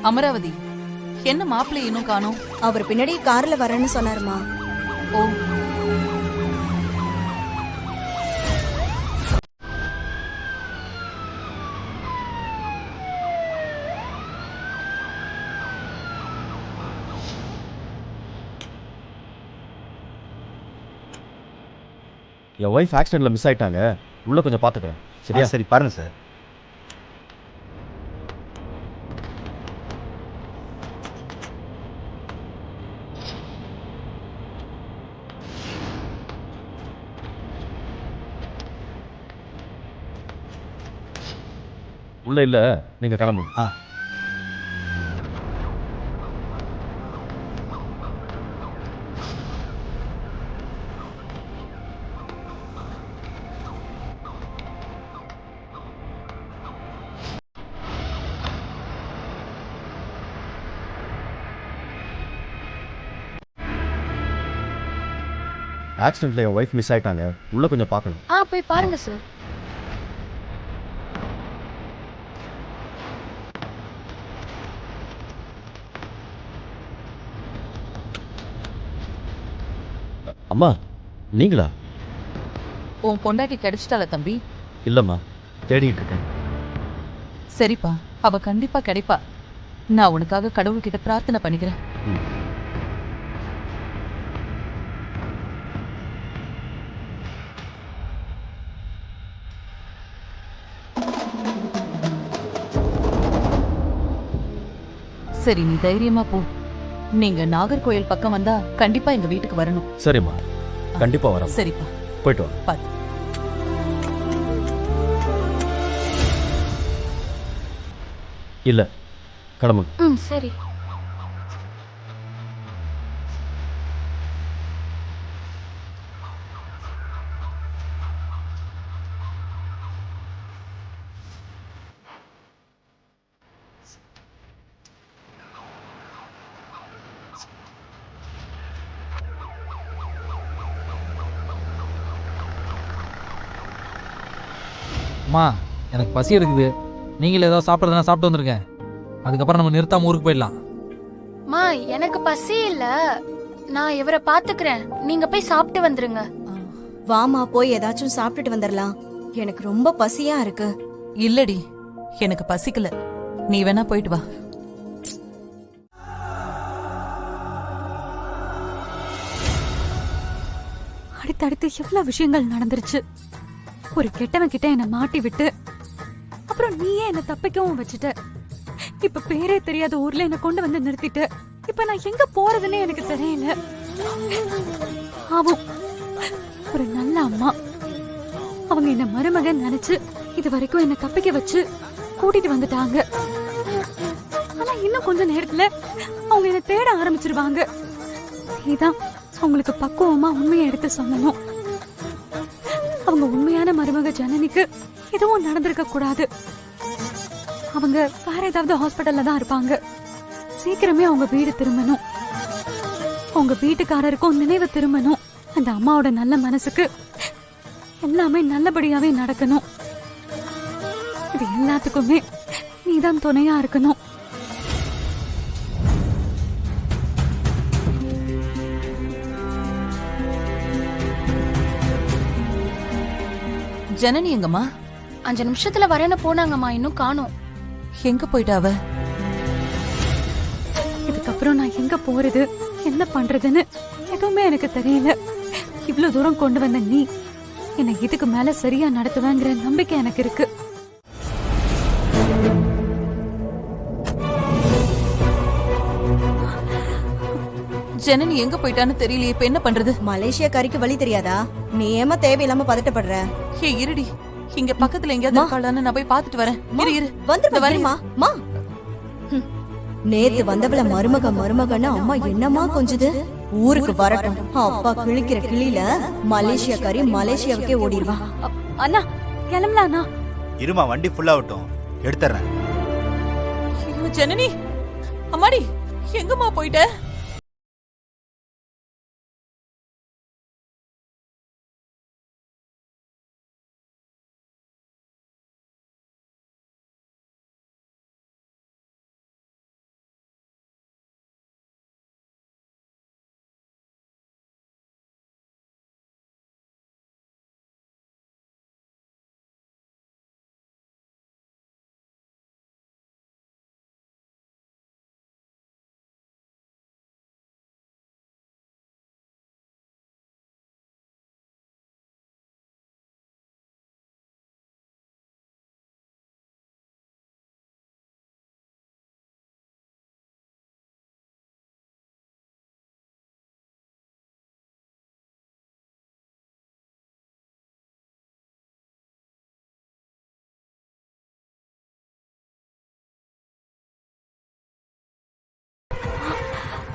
அமராவதி, என்ன மாப்பிள்ளை இன்னும் காணோம்? அவர் பின்னாடி கார்ல வரேன்னு சொன்னாருமா. ஓ, என் ஒய்ஃப் ஆக்சிடென்ட்ல மிஸ் ஆயிட்டாங்க. உள்ள கொஞ்சம் பார்த்துக்கிறேன். சரியா? சரி பாருங்க சார். உள்ள இல்ல, நீங்க கிளம்புங்க. ஆக்சிடென்ட்ல என் ஒய்ஃப் மிஸ் ஆயிட்டாங்க. உள்ள கொஞ்சம் பார்க்கணும். போய் பாருங்க சார். அம்மா, நீங்களா? உன் பொண்டாட்டி கிடைச்சிட்டால தம்பி? இல்லம்மா, தேடிட்டு இருக்கேன். சரிப்பா, அவ கண்டிப்பா கிடைப்பா. நான் உனக்காக கடவுள்கிட்ட பிரார்த்தனை பண்ணிக்கிறேன். சரி, நீ தைரியமா போ. நீங்க நாகர்கோயில் பக்கம் வந்தா கண்டிப்பா எங்க வீட்டுக்கு வரணும். சரிம்மா, கண்டிப்பா வரேன். சரிப்பா, போயிட்டு வா. பாத்து. இல்ல, கிளம்புங்க. சரி. அம்மா, எனக்கு பசி இருக்குது. நீங்களே ஏதாவது சாப்பிட்றதுனா சாப்பிட்டு வந்துருங்க. அதுக்கப்புறம் நம்ம நிறுத்தாம ஊருக்கு போயிடலாம். மா, எனக்கு பசி இல்ல. நான் இவரை பாத்துக்கிறேன். நீங்க போய் சாப்பிட்டு வந்துருங்க. வாமா, போய் ஏதாச்சும் சாப்பிட்டுட்டு வந்துடலாம். எனக்கு ரொம்ப பசியா இருக்கு. இல்லடி, எனக்கு பசிக்கல. நீ வேணா போயிட்டு வா. அடுத்தடுத்து எவ்வளவு விஷயங்கள் நடந்துருச்சு. ஒரு கெட்டவன் கிட்ட என்ன மாட்டி விட்டு அப்புறம் நீயே என்ன தப்பிக்கவும் வச்சுட்ட. இப்ப பேரே தெரியாத ஊர்ல என்ன கொண்டு வந்து நிறுத்திட்ட. இப்ப நான் எங்க போறதுன்னு எனக்கு தெரியல. ஆவும் ஒரு நல்ல அம்மா, அவங்க என்ன மருமகன் நினைச்சு இது வரைக்கும் என்ன தப்பிக்க வச்சு கூட்டிட்டு வந்துட்டாங்க. ஆனா இன்னும் கொஞ்ச நேரத்துல அவங்க என்ன தேட ஆரம்பிச்சிருவாங்க. நீதான் அவங்களுக்கு பக்குவமா உண்மையை எடுத்து சொல்லணும். அவங்க உண்மையான மருமக ஜனனிக்கு எதுவும் நடந்திருக்க கூடாது. அவங்க வேற ஏதாவது ஹாஸ்பிட்டல்ல தான் இருப்பாங்க. சீக்கிரமே அவங்க வீடு திரும்பணும். அவங்க வீட்டுக்காரருக்கும் நினைவு திரும்பணும். அந்த அம்மாவோட நல்ல மனசுக்கு எல்லாமே நல்லபடியாவே நடக்கணும். இது எல்லாத்துக்குமே நீதான் துணையா இருக்கணும். ஜனனி எங்கம்மா? 5 நிமிஷத்துல வரேன்னு போனாங்கம்மா, இன்னும் காணோம். எங்க போயிட்டா அவ? இதுக்கப்புறம் நான் எங்க போறது, என்ன பண்றதுன்னு எதுவுமே எனக்கு தெரியல. இவ்வளவு தூரம் கொண்டு வந்த நீ என்னை இதுக்கு மேல சரியா நடத்துவேங்கிற நம்பிக்கை எனக்கு இருக்கு. ஜனனி எங்க போயிட்டான்னு தெரியலையே. இப்ப என்ன பண்றது? மலேசியாக்காரிக்கு வழி தெரியாதா? நீ ஏமா தேவையில்லாம பதட்டப்படுற? ஏ இருடி, இங்க பக்கத்துல எங்கயாவது இருக்காளான்னு நான் போய் பாத்துட்டு வரேன். இரு வந்து வரேமா. மா, நேத்து வந்தவள மருமகன்னு அம்மா என்னமா கொஞ்சுது. ஊருக்கு வரட்டும், அப்பா கிழிக்கிற கிளியில மலேசியாக்காரி மலேசியாவுக்கே ஓடிடுவா. அண்ணா கிளம்பலாண்ணா. இருமா, வண்டி ஃபுல்லாகட்டும், எடுத்துறேன். ஜனனி, அம்மாடி, எங்கம்மா போயிட்ட?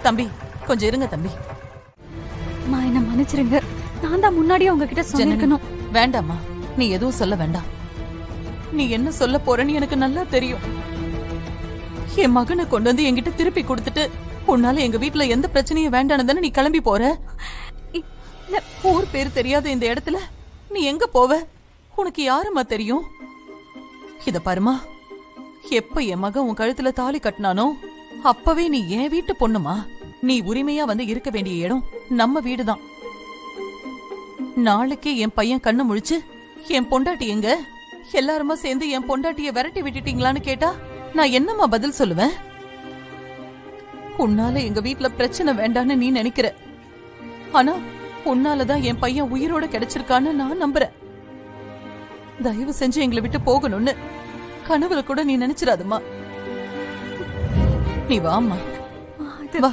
தம்பி கொஞ்சம் இருங்க தம்பி. அம்மா என்ன மன்னிச்சிருங்க. நான் தான் முன்னாடியே உங்ககிட்ட ஜனனி, சொல்லிருக்கணும். வேண்டாம்மா, நீ எதுவும் சொல்ல வேண்டாம். நீ என்ன சொல்ல போறன்னு எனக்கு நல்லா தெரியும். என் மகனை கொண்டு வந்து என்கிட்ட திருப்பி கொடுத்துட்டு உன்னால எங்க வீட்டுல எந்த பிரச்சனையும் வேண்டானதானே நீ கிளம்பி போற. இல்ல, ஊர் பேர் தெரியாத இந்த இடத்துல நீ எங்க போவ? உனக்கு யாரும்மா தெரியும்? இத பாருமா, எப்ப என் மகன் உன் கழுத்துல தாலி கட்டினானோ அப்பவே நீ என் வீட்டு பொண்ணுமா. நீ உரிமையா வந்து இருக்க வேண்டிய இடம் நம்ம வீடுதான். நாளைக்கே என் பையன் கண்ணு முழிச்சு என் பொண்டாட்டி எங்க, எல்லாருமா சேர்ந்து என் பொண்டாட்டிய விரட்டி விட்டுட்டீங்களான்னு கேட்டா நான் என்னம்மா பதில் சொல்லுவேன்? உன்னால எங்க வீட்டுல பிரச்சனை வேண்டான்னு நீ நினைக்கிற. ஆனா உன்னாலதான் என் பையன் உயிரோட கிடைச்சிருக்கான்னு நான் நம்புறேன். தயவு செஞ்சு எங்களை விட்டு போகணும்னு கனவுல கூட நீ நினைச்சிடாதம்மா. நீ வாம்மா, வா.